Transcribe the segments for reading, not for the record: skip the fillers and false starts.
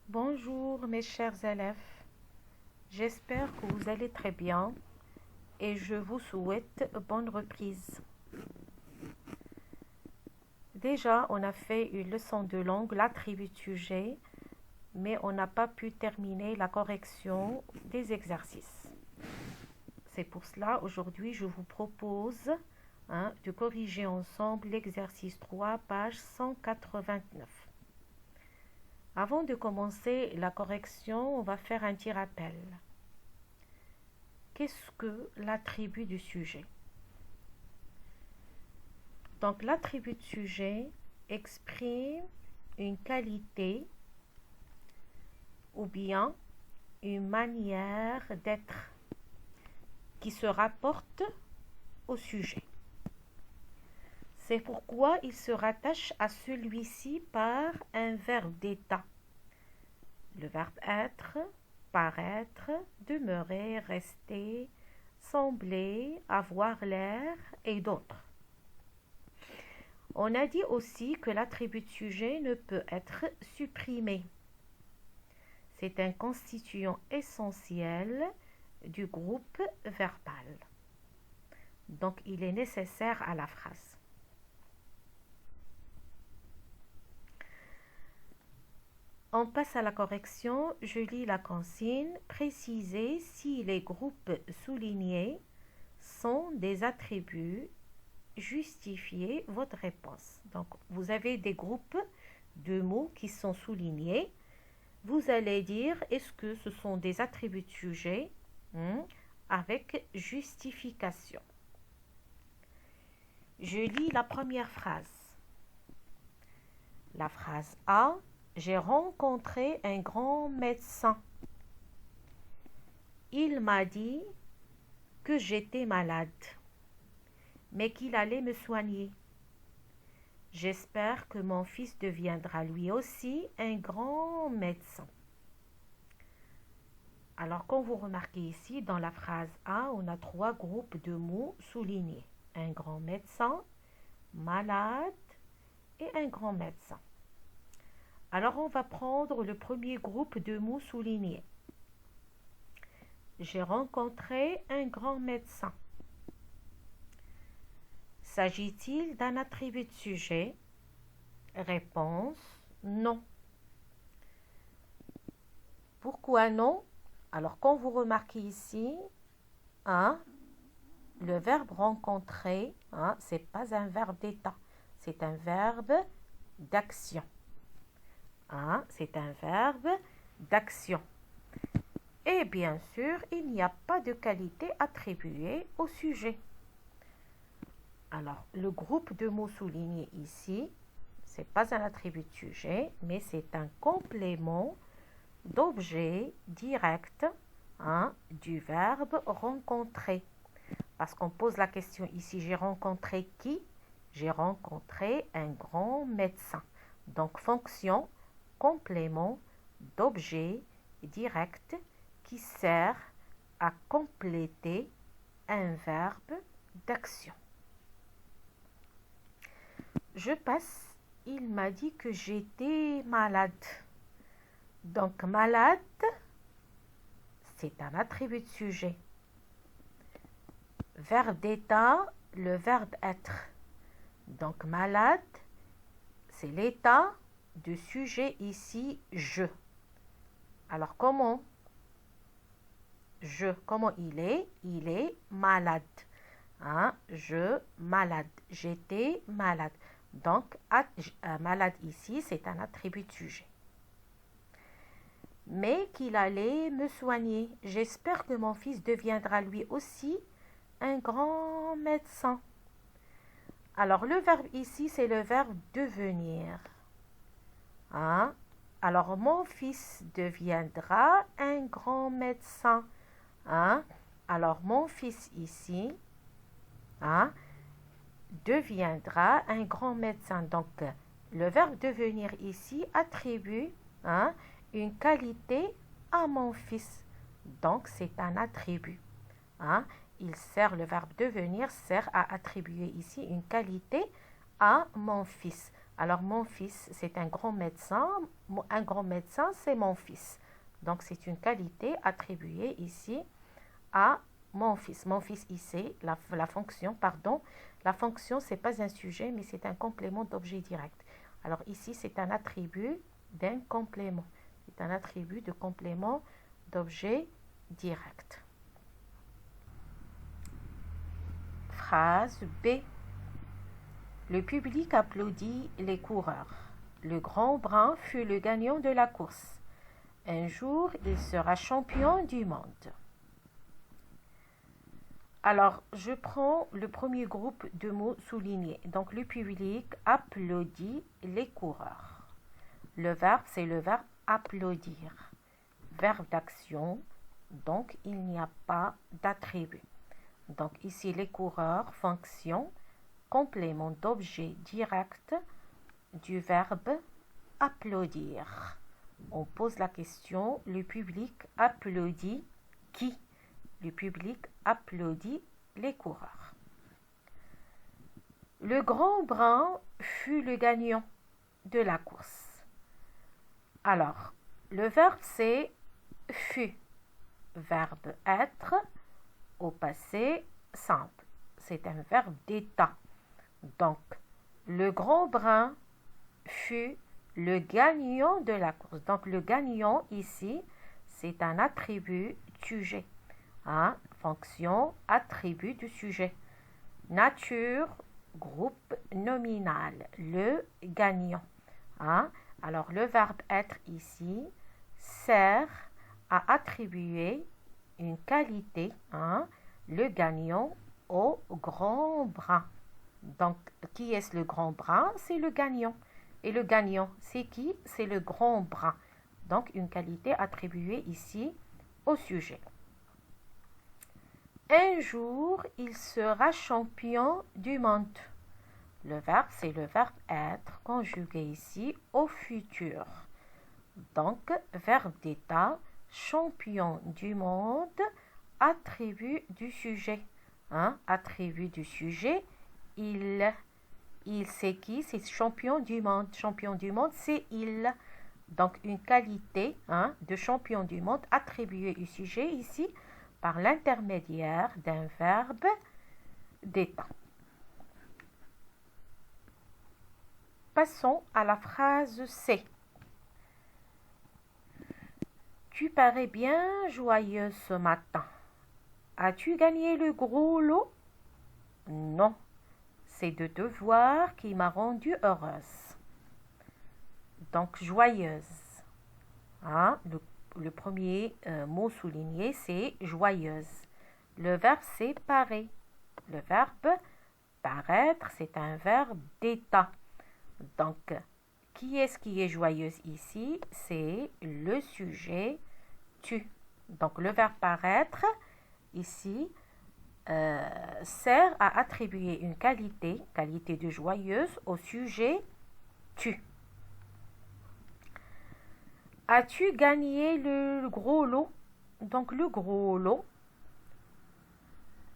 Bonjour mes chers élèves, j'espère que vous allez très bien et je vous souhaite bonne reprise. Déjà, on a fait une leçon de langue, l'attribut de sujet, mais on n'a pas pu terminer la correction des exercices. C'est pour cela, aujourd'hui, je vous propose de corriger ensemble l'exercice 3, page 189. Avant de commencer la correction, on va faire un petit rappel. Qu'est-ce que l'attribut du sujet? Donc, l'attribut de sujet exprime une qualité ou bien une manière d'être qui se rapporte au sujet. C'est pourquoi il se rattache à celui-ci par un verbe d'état. Le verbe être, paraître, demeurer, rester, sembler, avoir l'air et d'autres. On a dit aussi que l'attribut de sujet ne peut être supprimé. C'est un constituant essentiel du groupe verbal. Donc, il est nécessaire à la phrase. On passe à la correction. Je lis la consigne. Précisez si les groupes soulignés sont des attributs. Justifiez votre réponse. Donc, vous avez des groupes de mots qui sont soulignés. Vous allez dire est-ce que ce sont des attributs de sujet avec justification. Je lis la première phrase. La phrase A. J'ai rencontré un grand médecin. Il m'a dit que j'étais malade, mais qu'il allait me soigner. J'espère que mon fils deviendra lui aussi un grand médecin. Alors, comme vous remarquez ici, dans la phrase A, on a 3 groupes de mots soulignés. Un grand médecin, malade et un grand médecin. Alors, on va prendre le premier groupe de mots soulignés. J'ai rencontré un grand médecin. S'agit-il d'un attribut de sujet? Réponse, non. Pourquoi non? Alors, quand vous remarquez ici, le verbe rencontrer, ce n'est pas un verbe d'état, c'est un verbe d'action. C'est un verbe d'action. Et bien sûr, il n'y a pas de qualité attribuée au sujet. Alors, le groupe de mots soulignés ici, ce n'est pas un attribut de sujet, mais c'est un complément d'objet direct du verbe rencontrer. Parce qu'on pose la question ici, j'ai rencontré qui? J'ai rencontré un grand médecin. Donc, fonction, complément d'objet direct qui sert à compléter un verbe d'action. Je passe, il m'a dit que j'étais malade. Donc, malade, c'est un attribut de sujet. Verbe d'état, le verbe être. Donc, malade, c'est l'état du sujet ici, je. Alors, comment il est? Il est malade. Je, malade. J'étais malade. Donc, malade ici, c'est un attribut de sujet. Mais qu'il allait me soigner. J'espère que mon fils deviendra lui aussi un grand médecin. Alors, le verbe ici, c'est le verbe devenir. Alors, mon fils deviendra un grand médecin. Alors, mon fils ici deviendra un grand médecin. Donc, le verbe devenir ici attribue une qualité à mon fils. Donc, c'est un attribut. Le verbe devenir sert à attribuer ici une qualité à mon fils. Alors, mon fils, c'est un grand médecin. Un grand médecin, c'est mon fils. Donc, c'est une qualité attribuée ici à mon fils. Mon fils ici, la fonction, pardon. La fonction, ce n'est pas un sujet, mais c'est un complément d'objet direct. Alors, ici, c'est un attribut d'un complément. C'est un attribut de complément d'objet direct. Phrase B. Le public applaudit les coureurs. Le grand brun fut le gagnant de la course. Un jour, il sera champion du monde. Alors, je prends le premier groupe de mots soulignés. Donc, le public applaudit les coureurs. Le verbe, c'est le verbe applaudir. Verbe d'action, donc il n'y a pas d'attribut. Donc, ici, les coureurs, fonction, complément d'objet direct du verbe applaudir. On pose la question, le public applaudit qui? Le public applaudit les coureurs. Le grand brun fut le gagnant de la course. Alors, le verbe c'est fut. Verbe être au passé simple. C'est un verbe d'état. Donc, le grand brun fut le gagnant de la course. Donc, le gagnant ici, c'est un attribut sujet. Hein? Fonction, attribut du sujet. Nature, groupe nominal. Le gagnant. Hein? Alors, le verbe être ici sert à attribuer une qualité, hein? Le gagnant au grand brun. Donc, qui est le grand brun? C'est le gagnant. Et le gagnant, c'est qui? C'est le grand brun. Donc, une qualité attribuée ici au sujet. Un jour, il sera champion du monde. Le verbe, c'est le verbe être, conjugué ici au futur. Donc, verbe d'état, champion du monde, attribut du sujet. Hein? Attribut du sujet, il c'est qui? C'est champion du monde. Champion du monde, c'est il. Donc, une qualité, hein, de champion du monde attribuée au sujet ici par l'intermédiaire d'un verbe d'état. Passons à la phrase C. Tu parais bien joyeuse ce matin. As-tu gagné le gros lot? Non, c'est de te voir qui m'a rendue heureuse. Donc, joyeuse. Hein? Le premier mot souligné, c'est joyeuse. Le verbe, c'est paraît. Le verbe paraître, c'est un verbe d'état. Donc, qui est-ce qui est joyeuse ici? C'est le sujet tu. Donc, le verbe paraître, ici, sert à attribuer une qualité de joyeuse, au sujet tu. As-tu gagné le gros lot? Donc, le gros lot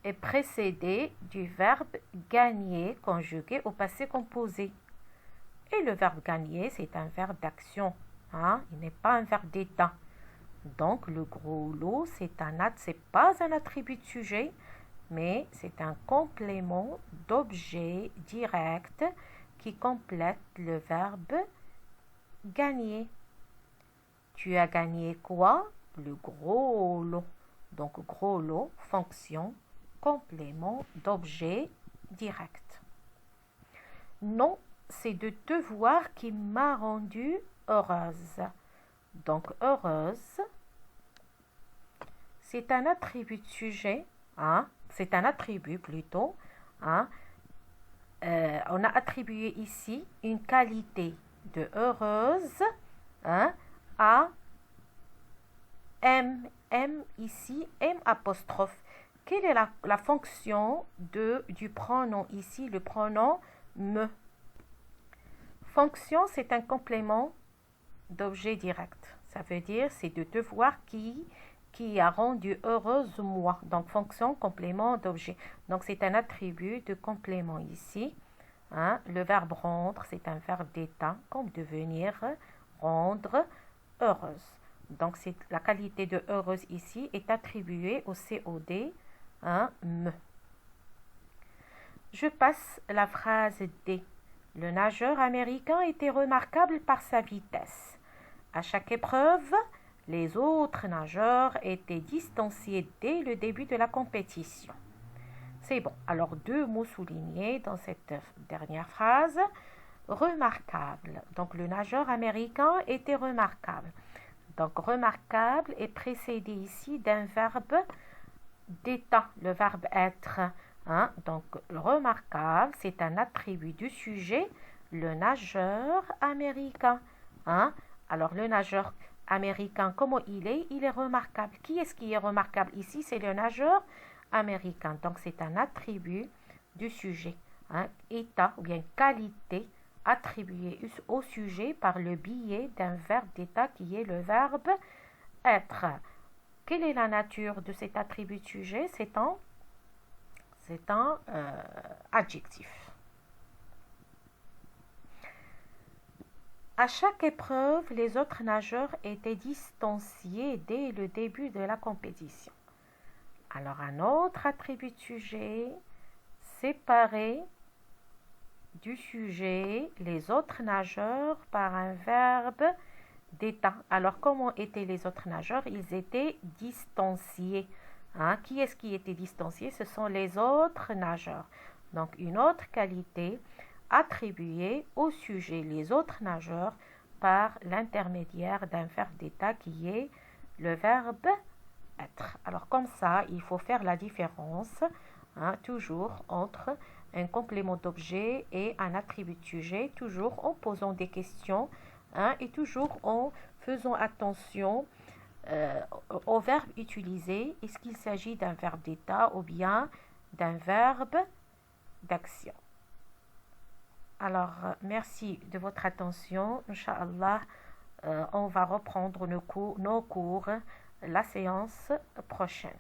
est précédé du verbe gagner conjugué au passé composé. Et le verbe gagner, c'est un verbe d'action. Hein? Il n'est pas un verbe d'état. Donc, le gros lot, c'est pas un attribut de sujet, mais c'est un complément d'objet direct qui complète le verbe gagner. Tu as gagné quoi? Le gros lot. Donc, gros lot, fonction, complément d'objet direct. Non, c'est de te voir qui m'a rendue heureuse. Donc, heureuse, c'est un attribut de sujet. Hein? C'est un attribut plutôt. Hein? On a attribué ici une qualité de heureuse, hein, à M. M ici, M apostrophe. Quelle est la fonction du pronom ici? Le pronom me. Fonction, c'est un complément d'objet direct. Ça veut dire, c'est de te voir qui a rendu heureuse moi. Donc, fonction, complément d'objet. Donc, c'est un attribut de complément ici. Hein? Le verbe rendre, c'est un verbe d'état, comme devenir, rendre, heureuse. Donc, la qualité de heureuse ici est attribuée au COD, hein, me. Je passe la phrase D. Le nageur américain était remarquable par sa vitesse. À chaque épreuve, les autres nageurs étaient distanciés dès le début de la compétition. C'est bon. Alors, deux mots soulignés dans cette dernière phrase. Remarquable. Donc, le nageur américain était remarquable. Donc, remarquable est précédé ici d'un verbe d'état, le verbe être. Hein? Donc, remarquable, c'est un attribut du sujet, le nageur américain. Hein? Alors, le nageur américain, comment il est? Il est remarquable. Qui est-ce qui est remarquable ici? C'est le nageur américain. Donc, c'est un attribut du sujet. Hein? État ou bien qualité attribué au sujet par le biais d'un verbe d'état qui est le verbe être. Quelle est la nature de cet attribut de sujet? C'est un adjectif. À chaque épreuve, les autres nageurs étaient distanciés dès le début de la compétition. Alors, un autre attribut de sujet, séparé du sujet, les autres nageurs par un verbe d'état. Alors, comment étaient les autres nageurs? Ils étaient distanciés. Hein? Qui est-ce qui était distancié? Ce sont les autres nageurs. Donc, une autre qualité attribuée au sujet, les autres nageurs, par l'intermédiaire d'un verbe d'état qui est le verbe être. Alors, comme ça, il faut faire la différence, hein, toujours entre un complément d'objet et un attribut de sujet, toujours en posant des questions, hein, et toujours en faisant attention au verbe utilisé. Est-ce qu'il s'agit d'un verbe d'état ou bien d'un verbe d'action? Alors, merci de votre attention. Inch'Allah, on va reprendre nos cours la séance prochaine.